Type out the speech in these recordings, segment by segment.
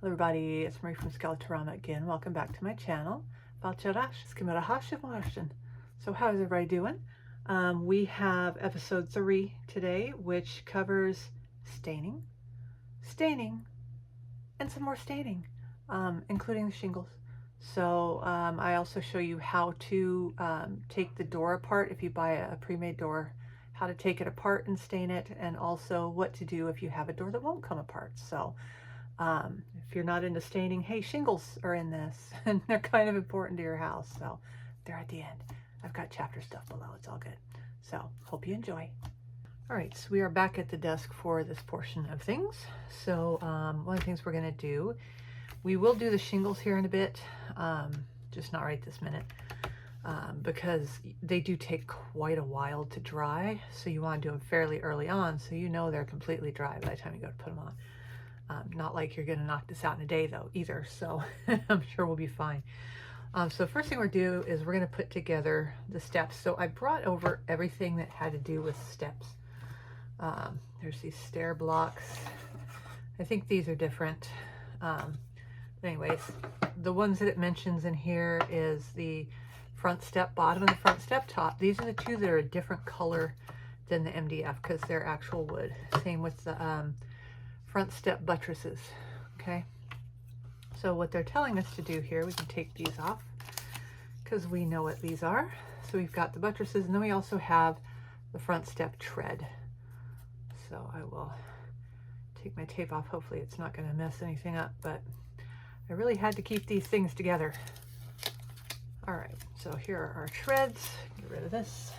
Hello everybody, it's Marie from Skeletorama again. Welcome back to my channel. So how is everybody doing? We have episode 3 today, which covers staining, and some more staining, including the shingles. So I also show you how to take the door apart if you buy a pre-made door, how to take it apart and stain it, and also what to do if you have a door that won't come apart. So if you're not into staining, hey, shingles are in this, and they're kind of important to your house, so they're at the end. I've got chapter stuff below, it's all good. So hope you enjoy. All right, so we are back at the desk for this portion of things. So one of the things we're going to do, we will do the shingles here in a bit, just not right this minute, because they do take quite a while to dry. So you want to do them fairly early on so you know they're completely dry by the time you go to put them on. Not like you're going to knock this out in a day though either, so I'm sure we'll be fine. So first thing we're going to do is we're going to put together the steps. So I brought over everything that had to do with steps. There's these stair blocks. I think these are different. But anyways, the ones that it mentions in here is the front step bottom and the front step top. These are the two that are a different color than the MDF because they're actual wood. Same with the front step buttresses. Okay, so what they're telling us to do here, we can take these off because we know what these are. So we've got the buttresses, and then we also have the front step tread. So I will take my tape off. Hopefully it's not going to mess anything up, but I really had to keep these things together. All right, so here are our treads. Get rid of this.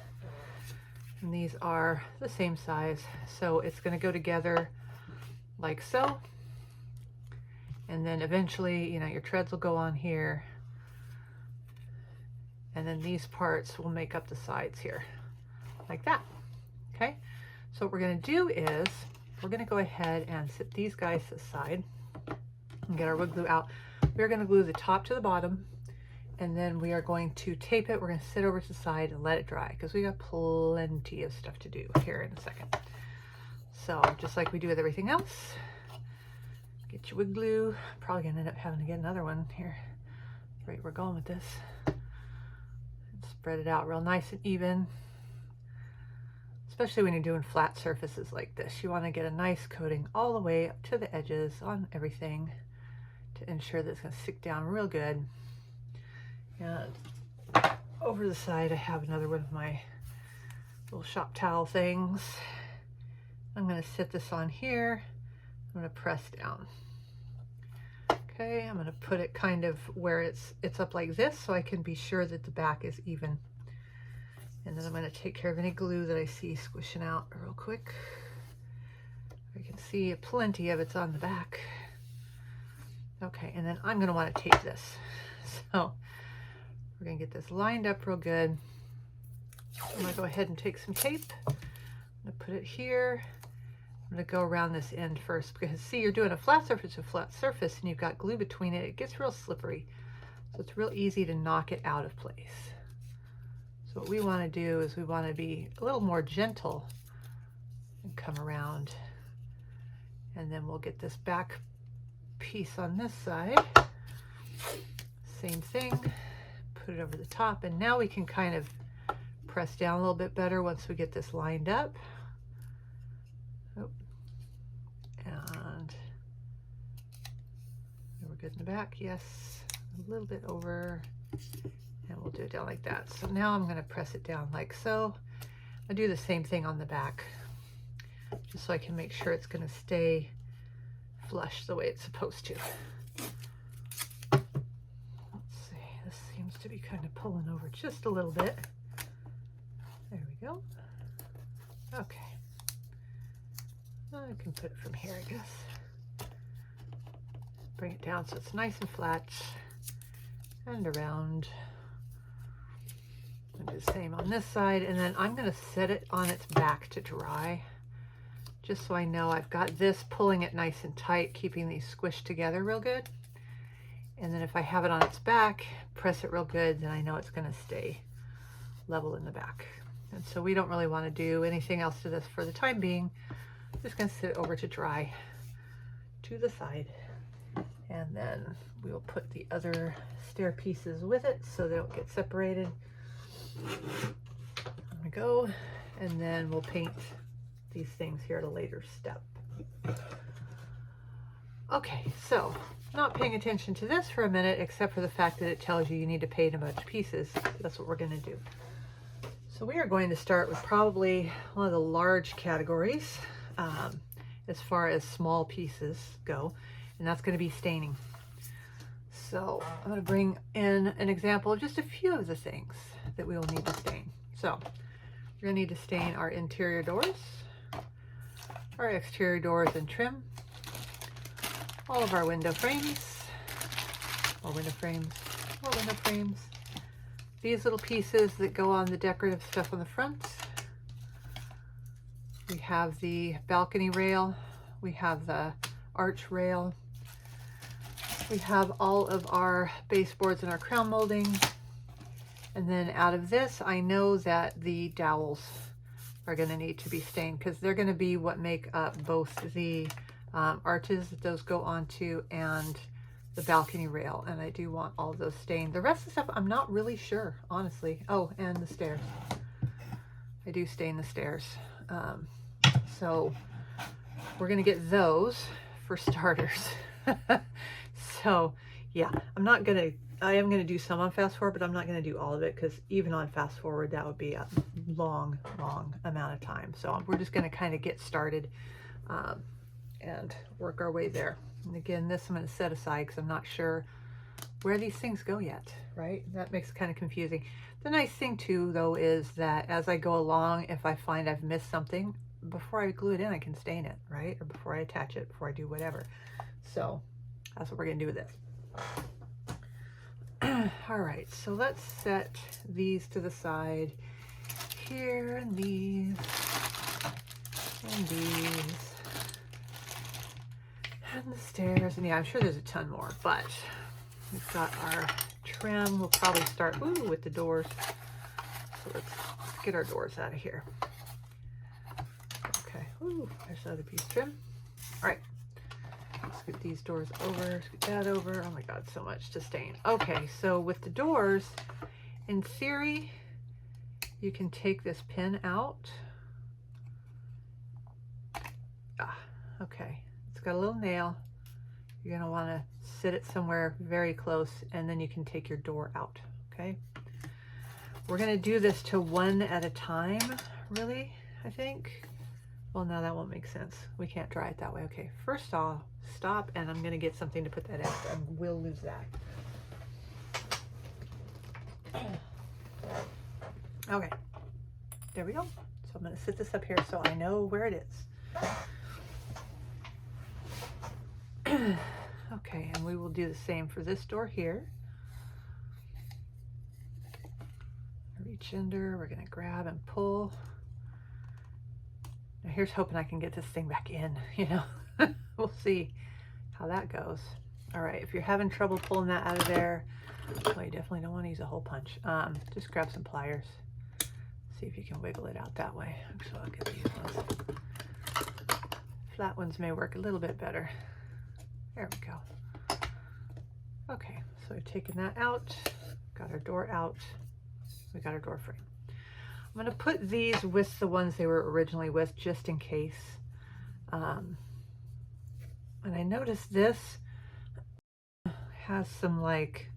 And these are the same size, so it's going to go together like so, and then eventually, you know, your treads will go on here, and then these parts will make up the sides here like that. Okay, so what we're going to do is we're going to go ahead and set these guys aside and get our wood glue out. We're going to glue the top to the bottom, and then we are going to tape it. We're going to sit over to the side and let it dry because we got plenty of stuff to do here in a second. So just like we do with everything else, get your wood glue. Probably gonna end up having to get another one here. Right, we're going with this. And spread it out real nice and even. Especially when you're doing flat surfaces like this. You want to get a nice coating all the way up to the edges on everything to ensure that it's gonna stick down real good. And over the side, I have another one of my little shop towel things. I'm going to set this on here. I'm going to press down. Okay, I'm going to put it kind of where it's up like this so I can be sure that the back is even. And then I'm going to take care of any glue that I see squishing out real quick. I can see plenty of it's on the back. Okay, and then I'm going to want to tape this. So we're going to get this lined up real good. I'm going to go ahead and take some tape. I'm going to put it here. I'm going to go around this end first because see, you're doing a flat surface to flat surface and you've got glue between it. It gets real slippery. So it's real easy to knock it out of place. So what we want to do is we want to be a little more gentle and come around. And then we'll get this back piece on this side. Same thing. Put it over the top. And now we can kind of press down a little bit better once we get this lined up. And we're good in the back, yes, a little bit over, and we'll do it down like that. So now I'm going to press it down like so. I'll do the same thing on the back, just so I can make sure it's going to stay flush the way it's supposed to. Let's see, this seems to be kind of pulling over just a little bit. There we go. Okay. I can put it from here, I guess. Bring it down so it's nice and flat and around. And do the same on this side, and then I'm going to set it on its back to dry, just so I know I've got this pulling it nice and tight, keeping these squished together real good. And then if I have it on its back, press it real good, then I know it's going to stay level in the back. And so we don't really want to do anything else to this for the time being. Just going to sit it over to dry to the side. And then we'll put the other stair pieces with it so they don't get separated. There we go. And then we'll paint these things here at a later step. Okay, so not paying attention to this for a minute, except for the fact that it tells you need to paint a bunch of pieces. That's what we're going to do. So we are going to start with probably one of the large categories as far as small pieces go, and that's going to be staining. So I'm going to bring in an example of just a few of the things that we will need to stain. So we're going to need to stain our interior doors, our exterior doors and trim, all of our window frames, more window frames, more window frames, these little pieces that go on the decorative stuff on the front. We have the balcony rail, we have the arch rail, we have all of our baseboards and our crown molding. And then out of this, I know that the dowels are going to need to be stained because they're going to be what make up both the arches that those go onto and the balcony rail. And I do want all of those stained. The rest of the stuff, I'm not really sure, honestly. Oh, and the stairs. I do stain the stairs. So we're going to get those for starters. So yeah, I am going to do some on fast forward, but I'm not going to do all of it because even on fast forward, that would be a long amount of time. So we're just going to kind of get started and work our way there. And again, this I'm going to set aside because I'm not sure where these things go yet, right? That makes it kind of confusing. The nice thing too, though, is that as I go along, if I find I've missed something, before I glue it in, I can stain it, right? Or before I attach it, before I do whatever. So that's what we're going to do with this. All right, so let's set these to the side here, and these, and these, and the stairs. And yeah, I'm sure there's a ton more, but we've got our trim. We'll probably start with the doors. So let's get our doors out of here. Okay, there's the other piece of trim. All right. Scoot these doors over, scoot that over. Oh my God, so much to stain. Okay, so with the doors, in theory, you can take this pin out. Okay, it's got a little nail. You're gonna wanna sit it somewhere very close, and then you can take your door out, okay? We're gonna do this to one at a time, really, I think. Well, no, that won't make sense. We can't dry it that way. Okay, first I'll stop, and I'm gonna get something to put that out, and we'll lose that. Okay, there we go. So I'm gonna sit this up here so I know where it is. Okay, and we will do the same for this door here. Reach under, we're gonna grab and pull. Now here's hoping I can get this thing back in, you know. We'll see how that goes. All right, if you're having trouble pulling that out of there, well, you definitely don't want to use a hole punch. Just grab some pliers. See if you can wiggle it out that way. So I'll get these ones. Flat ones may work a little bit better. There we go. Okay, so we've taken that out, got our door out, we got our door frame. I'm going to put these with the ones they were originally with, just in case. And I noticed this has some like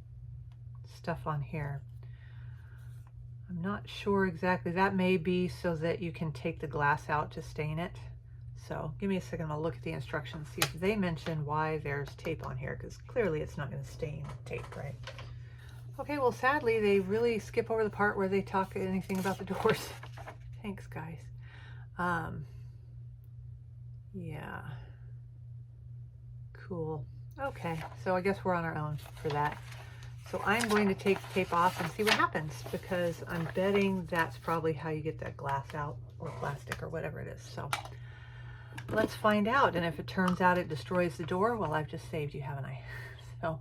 stuff on here. I'm not sure exactly. That may be so that you can take the glass out to stain it. So give me a second, I'll look at the instructions, see if they mention why there's tape on here, because clearly it's not going to stain tape, right? Okay, well, sadly, they really skip over the part where they talk anything about the doors. Thanks, guys. Yeah. Cool. Okay, so I guess we're on our own for that. So I'm going to take the tape off and see what happens, because I'm betting that's probably how you get that glass out, or plastic, or whatever it is. So let's find out. And if it turns out it destroys the door, well, I've just saved you, haven't I? So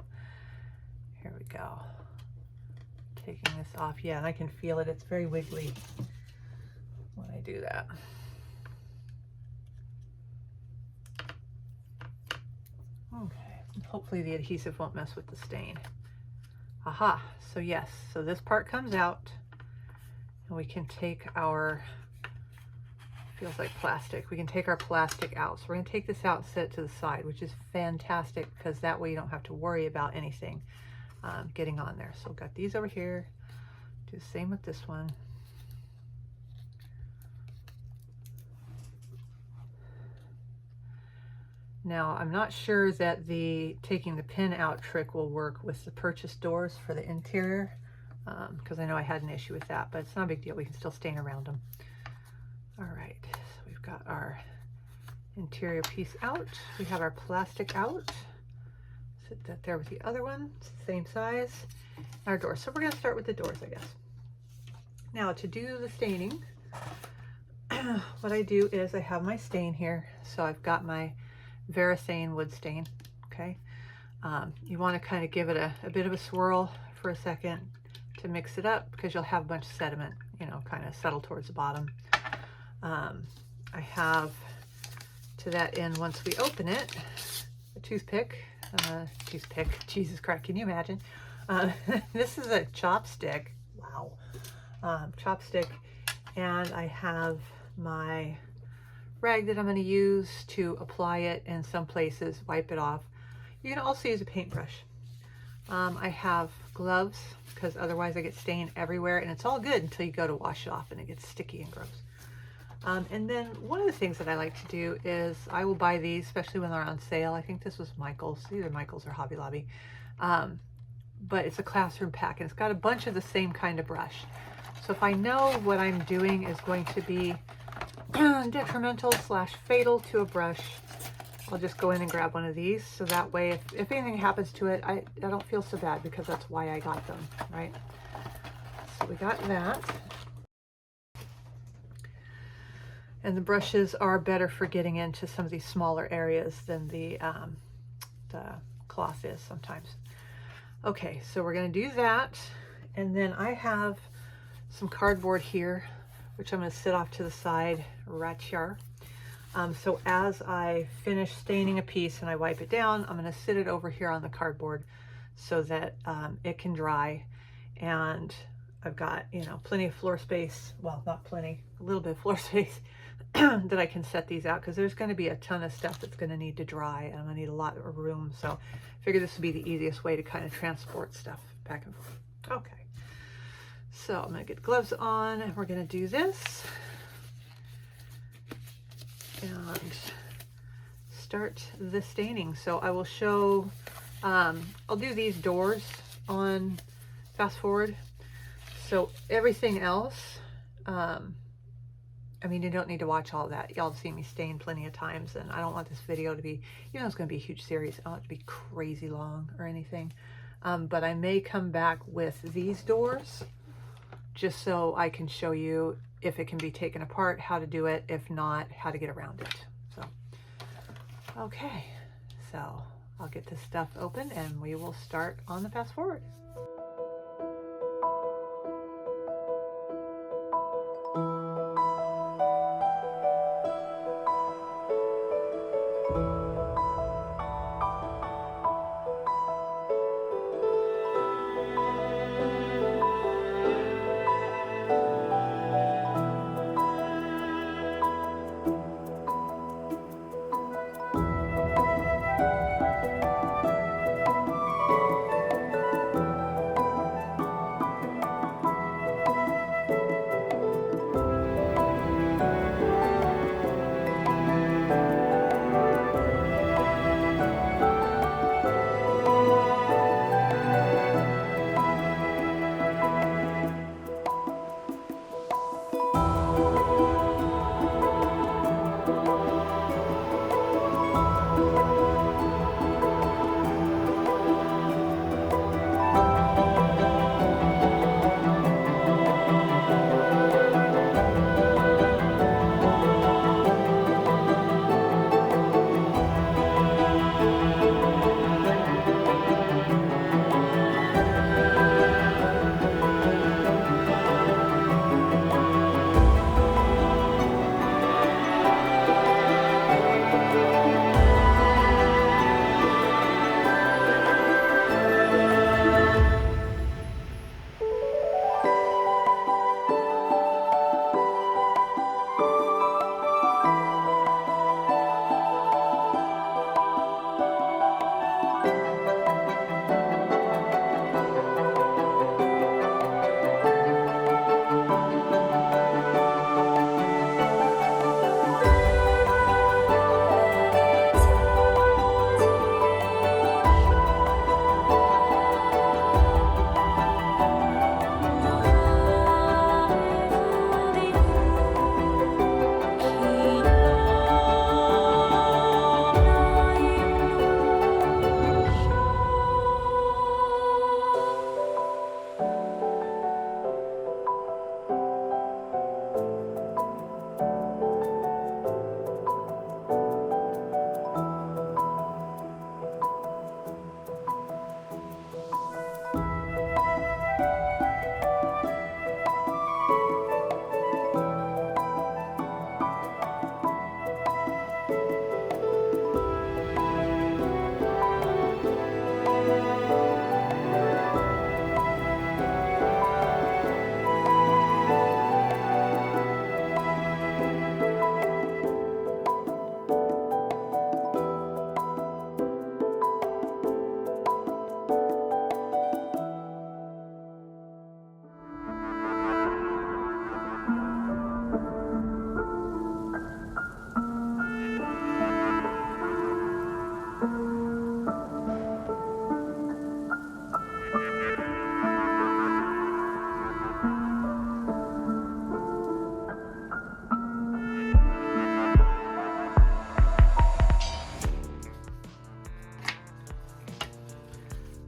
here we go. Taking this off. Yeah, and I can feel it. It's very wiggly when I do that. Okay. Hopefully the adhesive won't mess with the stain. Aha, so yes, so this part comes out and we can take our, feels like plastic, we can take our plastic out. So we're gonna take this out and set it to the side, which is fantastic because that way you don't have to worry about anything getting on there. So got these over here, do the same with this one. Now, I'm not sure that the taking the pin out trick will work with the purchase doors for the interior, because I know I had an issue with that, but it's not a big deal. We can still stain around them. All right, so we've got our interior piece out. We have our plastic out. Sit that there with the other one. It's the same size. Our doors. So we're going to start with the doors, I guess. Now, to do the staining, what I do is I have my stain here. So I've got my Veracane wood stain. Okay, you want to kind of give it a bit of a swirl for a second to mix it up, because you'll have a bunch of sediment, you know, kind of settle towards the bottom. I have, to that end, once we open it, a toothpick, Jesus Christ, can you imagine? This is a chopstick. Wow. Chopstick, and I have my rag that I'm going to use to apply it in some places, wipe it off. You can also use a paintbrush. I have gloves because otherwise I get stain everywhere, and it's all good until you go to wash it off and it gets sticky and gross. And then one of the things that I like to do is I will buy these, especially when they're on sale. I think this was Michael's, either Michael's or Hobby Lobby. But it's a classroom pack, and it's got a bunch of the same kind of brush. So if I know what I'm doing is going to be detrimental / fatal to a brush, I'll just go in and grab one of these. So that way, if anything happens to it, I don't feel so bad, because that's why I got them, right? So we got that. And the brushes are better for getting into some of these smaller areas than the cloth is sometimes. Okay, so we're going to do that. And then I have some cardboard here, which I'm going to sit off to the side right here. So as I finish staining a piece and I wipe it down, I'm going to sit it over here on the cardboard so that it can dry. And I've got, you know, plenty of floor space. Well, not plenty, a little bit of floor space that I can set these out, because there's going to be a ton of stuff that's going to need to dry, and I'm going to need a lot of room. So I figured this would be the easiest way to kind of transport stuff back and forth. Okay. So I'm going to get gloves on, and we're going to do this and start the staining. So I will show, I'll do these doors on fast forward. So everything else, I mean, you don't need to watch all that. Y'all have seen me stain plenty of times, and I don't want this video to be, you know, it's going to be a huge series. I don't want it to be crazy long or anything. But I may come back with these doors just so I can show you if it can be taken apart, how to do it, if not, how to get around it. So, okay, so I'll get this stuff open and we will start on the fast forward.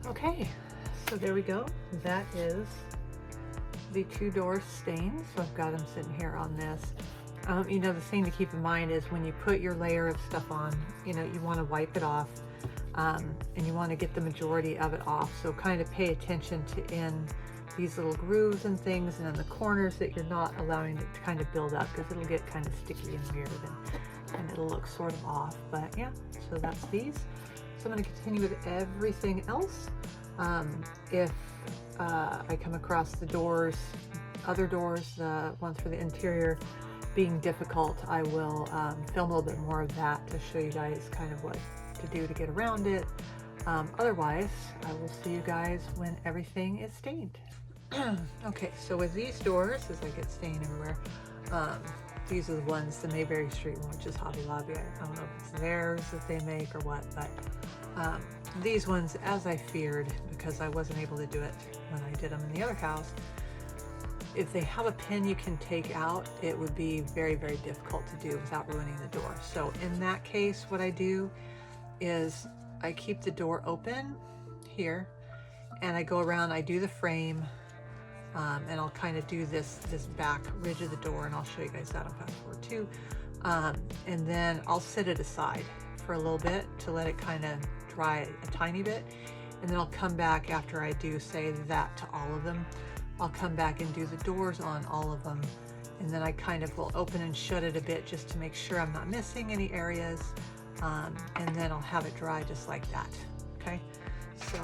Okay, so there we go. That is the 2 doors stained. So I've got them sitting here on this. You know, the thing to keep in mind is when you put your layer of stuff on, you know, you want to wipe it off, and you want to get the majority of it off. So kind of pay attention to in these little grooves and things, and then the corners that you're not allowing it to kind of build up, because it'll get kind of sticky and weird, and it'll look sort of off. But yeah, so that's these. So I'm going to continue with everything else. If I come across the doors, other doors, the ones for the interior being difficult, I will film a little bit more of that to show you guys kind of what to do to get around it. Otherwise, I will see you guys when everything is stained. Okay, so with these doors, as I get stain everywhere, these are the ones, the Mayberry Street one, which is Hobby Lobby. I don't know if it's theirs that they make or what, but these ones, as I feared, because I wasn't able to do it when I did them in the other house, if they have a pin you can take out, it would be very, very difficult to do without ruining the door. So in that case, what I do is I keep the door open here, and I go around, I do the frame, and I'll kind of do this back ridge of the door, and I'll show you guys that on fast forward too. And then I'll set it aside for a little bit to let it kind of dry a tiny bit, and then I'll come back after I do say that to all of them. I'll come back and do the doors on all of them, and then I kind of will open and shut it a bit just to make sure I'm not missing any areas, and then I'll have it dry just like that. Okay, so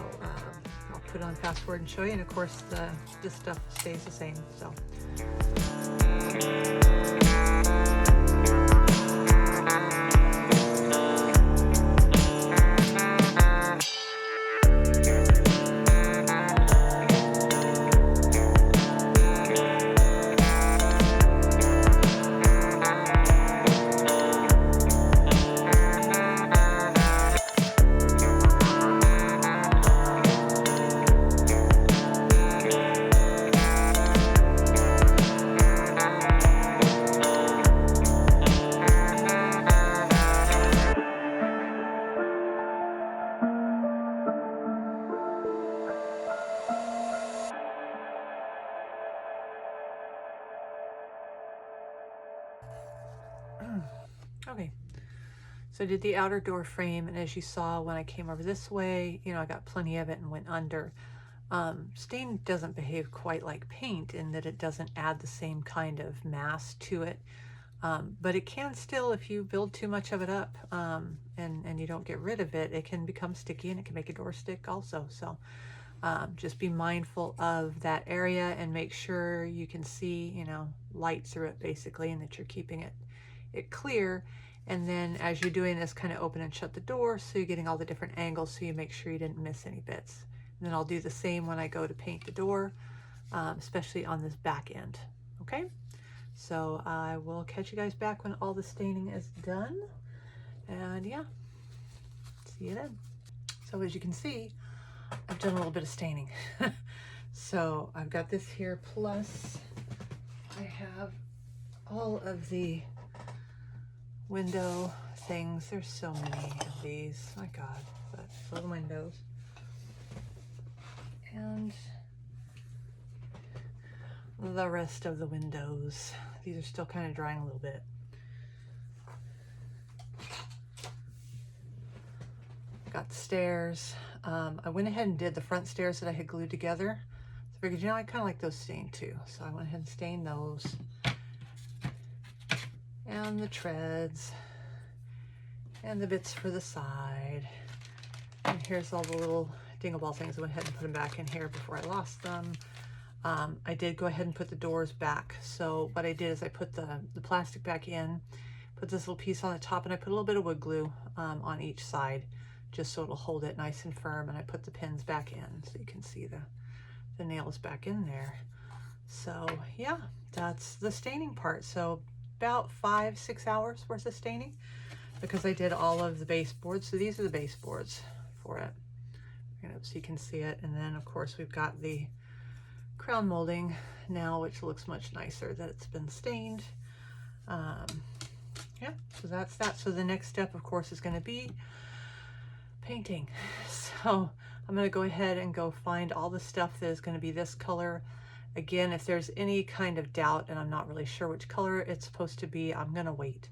I'll put it on fast forward and show you, and of course this stuff stays the same. So. Okay, so I did the outer door frame, and as you saw when I came over this way, you know, I got plenty of it and went under. Stain doesn't behave quite like paint in that it doesn't add the same kind of mass to it, but it can still, if you build too much of it up and you don't get rid of it, it can become sticky and it can make a door stick also. So just be mindful of that area and make sure you can see, you know, light through it basically, and that you're keeping it clear. And then as you're doing this, kind of open and shut the door so you're getting all the different angles, so you make sure you didn't miss any bits. And then I'll do the same when I go to paint the door, especially on this back end. Okay, so I will catch you guys back when all the staining is done, and yeah, see you then. So as you can see, I've done a little bit of staining. So I've got this here, plus I have all of the window things. There's so many of these, my god, but for the windows. And the rest of the windows. These are still kind of drying a little bit. Got the stairs. I went ahead and did the front stairs that I had glued together. So I figured, you know, I kind of like those stained too. So I went ahead and stained those. And the treads. And the bits for the side. And here's all the little dingle ball things. I went ahead and put them back in here before I lost them. I did go ahead and put the doors back. So what I did is I put the plastic back in, put this little piece on the top, and I put a little bit of wood glue on each side, just so it'll hold it nice and firm. And I put the pins back in so you can see the nails back in there. So yeah, that's the staining part. So about 5-6 hours worth of staining, because I did all of the baseboards. So these are the baseboards for it, so you can see it. And then of course we've got the crown molding now, which looks much nicer that it's been stained. Yeah, so that's that. So the next step of course is going to be painting. So I'm going to go ahead and go find all the stuff that is going to be this color. Again, if there's any kind of doubt and I'm not really sure which color it's supposed to be, I'm going to wait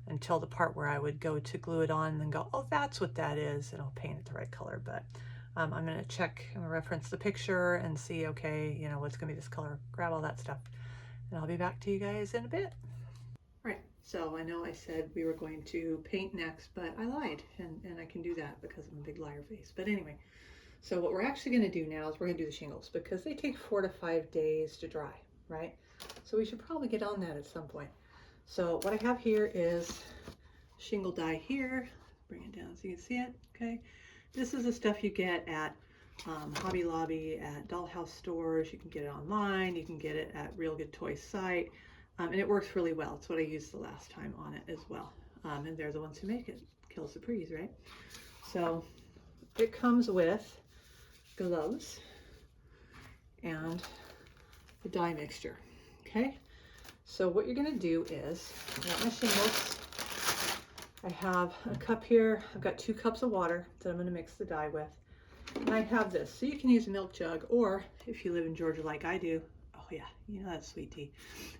until the part where I would go to glue it on and then go, oh, that's what that is, and I'll paint it the right color. But I'm going to check and reference the picture and see, okay, you know, what's going to be this color, grab all that stuff, and I'll be back to you guys in a bit. All right, so I know I said we were going to paint next, but I lied, and I can do that because I'm a big liar face. But anyway, so what we're actually going to do now is we're going to do the shingles because they take 4 to 5 days to dry, right? So we should probably get on that at some point. So what I have here is shingle dye here. Bring it down so you can see it, okay? This is the stuff you get at Hobby Lobby, at dollhouse stores. You can get it online. You can get it at Real Good Toys site. And it works really well. It's what I used the last time on it as well. And they're the ones who make it. Kills the breeze, right? So it comes with gloves and the dye mixture, okay? So what you're gonna do is, I got my shingles. I have a cup here. I've got 2 cups of water that I'm gonna mix the dye with. And I have this, so you can use a milk jug, or if you live in Georgia like I do, oh yeah, you know that's sweet tea.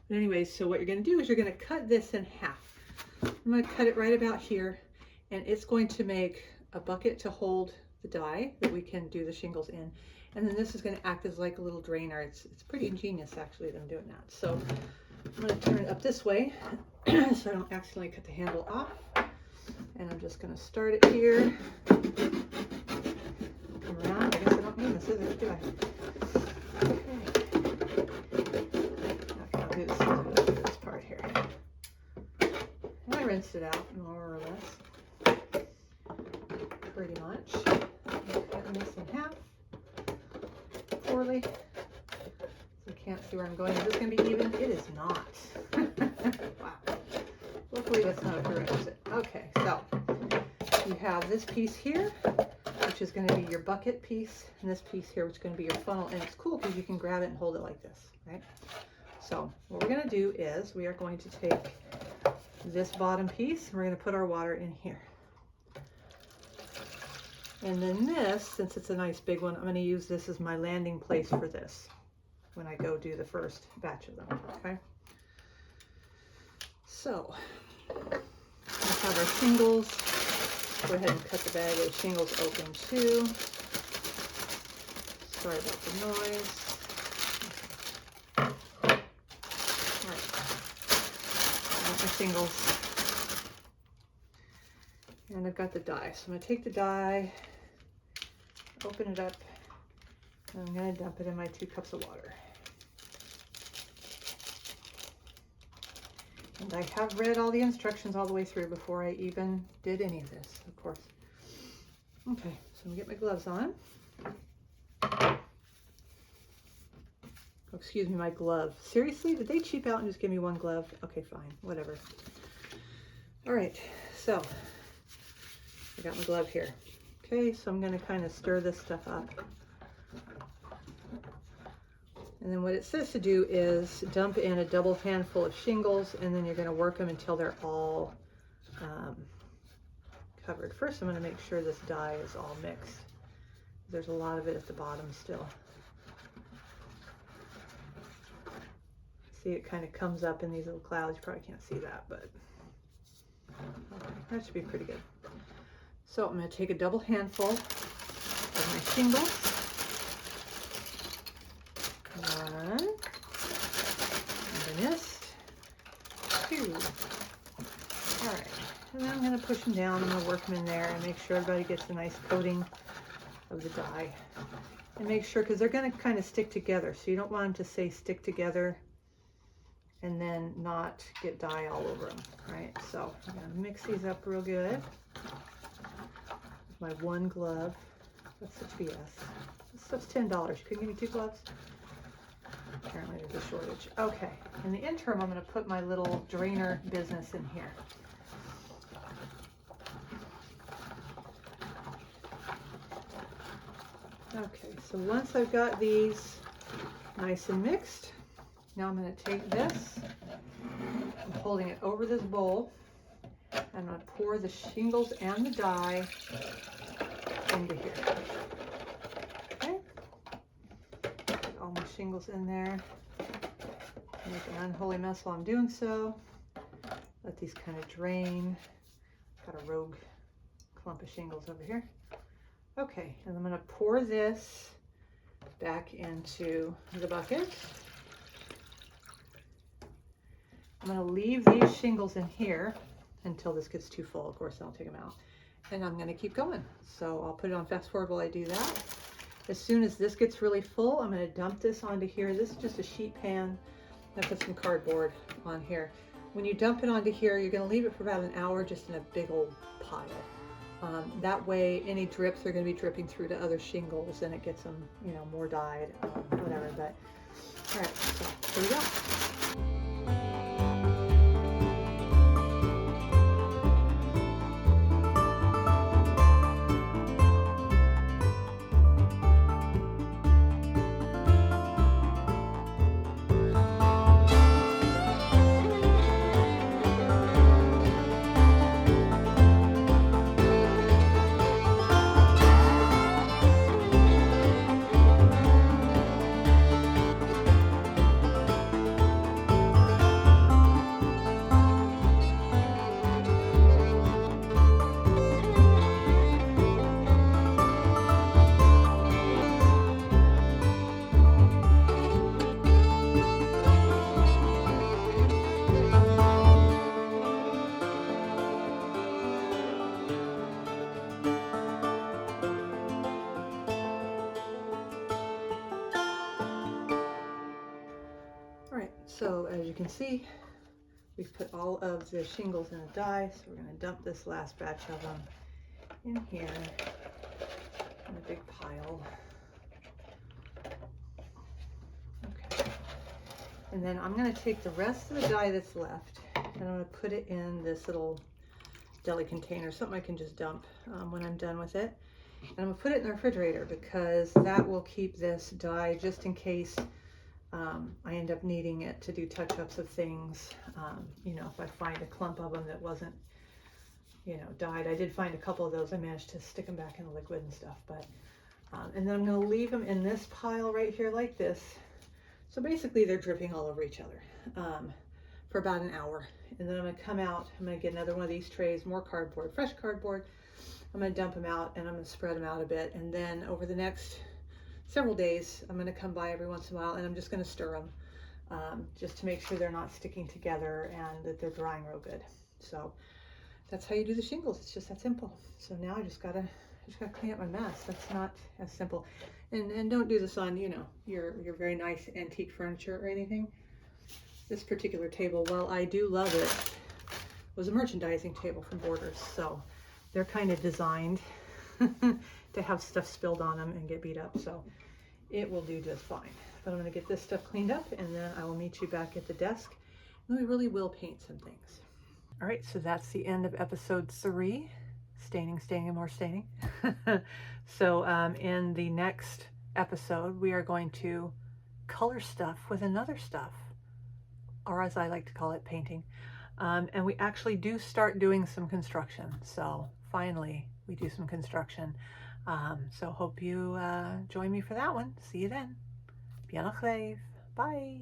But anyways, so what you're gonna do is you're gonna cut this in half. I'm gonna cut it right about here, and it's going to make a bucket to hold the dye that we can do the shingles in. And then this is gonna act as like a little drainer. It's pretty ingenious actually that I'm doing that. So I'm gonna turn it up this way so I don't accidentally cut the handle off. And I'm just gonna start it here. Come around. I guess I don't need the scissors, do I? Okay. Okay, I'll do the scissors for this part here. And I rinsed it out more or less. Pretty much. I'm cutting this in half. Poorly. So you can't see where I'm going. Is this gonna be even? It is not. Wow. Luckily that's not a prerequisite. Okay, so you have this piece here, which is going to be your bucket piece, and this piece here, which is going to be your funnel. And it's cool because you can grab it and hold it like this, right? So what we're going to do is we are going to take this bottom piece and we're going to put our water in here. And then this, since it's a nice big one, I'm going to use this as my landing place for this when I go do the first batch of them, okay? So let's have our shingles. Go ahead and cut the bag of shingles open too. Sorry about the noise. All right, I've got my shingles. And I've got the dye. So I'm gonna take the dye, open it up, and I'm gonna dump it in my 2 cups of water. And I have read all the instructions all the way through before I even did any of this, of course. Okay, so I'm gonna get my gloves on. Oh, excuse me, my glove. Seriously, did they cheap out and just give me 1 glove? Okay, fine, whatever. All right, so I got my glove here. Okay, so I'm gonna kind of stir this stuff up. And then what it says to do is dump in a double handful of shingles, and then you're going to work them until they're all covered. First, I'm going to make sure this dye is all mixed. There's a lot of it at the bottom still. See, it kind of comes up in these little clouds. You probably can't see that, but okay, that should be pretty good. So I'm going to take a double handful of my shingles. 1, and the mist, 2. All right, and then I'm going to push them down. I'm going to work them in there and make sure everybody gets a nice coating of the dye. And make sure, because they're going to kind of stick together, so you don't want them to say stick together and then not get dye all over them, right? So I'm going to mix these up real good with my 1 glove. That's such BS. This stuff's $10. You couldn't give me 2 gloves? Apparently there's a shortage. Okay, in the interim, I'm going to put my little drainer business in here. Okay, so once I've got these nice and mixed, now I'm going to take this, I'm holding it over this bowl, and I'm going to pour the shingles and the dye into here. shingles in there. Make an unholy mess while I'm doing so. Let these kind of drain. Got a rogue clump of shingles over here. Okay, and I'm going to pour this back into the bucket. I'm going to leave these shingles in here until this gets too full. Of course, I'll take them out. And I'm going to keep going. So I'll put it on fast forward while I do that. As soon as this gets really full, I'm going to dump this onto here. This is just a sheet pan. I put some cardboard on here. When you dump it onto here, you're going to leave it for about an hour just in a big old pile. That way, any drips are going to be dripping through to other shingles and it gets them, you know, more dyed, whatever. But all right, so here we go. So as you can see, we've put all of the shingles in a die, so we're going to dump this last batch of them in here in a big pile. Okay. And then I'm going to take the rest of the dye that's left and I'm going to put it in this little deli container, something I can just dump when I'm done with it. And I'm going to put it in the refrigerator because that will keep this dye just in case I end up needing it to do touch-ups of things. You know, if I find a clump of them that wasn't, you know, dyed. I did find a couple of those. I managed to stick them back in the liquid and stuff. But and then I'm going to leave them in this pile right here like this. So basically they're dripping all over each other for about an hour. And then I'm going to come out. I'm going to get another one of these trays, more cardboard, fresh cardboard. I'm going to dump them out and I'm going to spread them out a bit. And then over the next several days, I'm going to come by every once in a while and I'm just going to stir them just to make sure they're not sticking together and that they're drying real good. So that's how you do the shingles. It's just that simple. So now I just gotta clean up my mess. That's not as simple. And don't do this on, you know, your very nice antique furniture or anything. This particular table, while I do love it, was a merchandising table from Borders. So they're kind of designed to have stuff spilled on them and get beat up. So it will do just fine. But I'm going to get this stuff cleaned up and then I will meet you back at the desk and we really will paint some things. All right, so that's the end of episode 3, staining, and more staining. So in the next episode, we are going to color stuff with another stuff, or as I like to call it, painting. And we actually do start doing some construction. So finally, we do some construction. So hope you join me for that one. See you then. Bien achlev. Bye.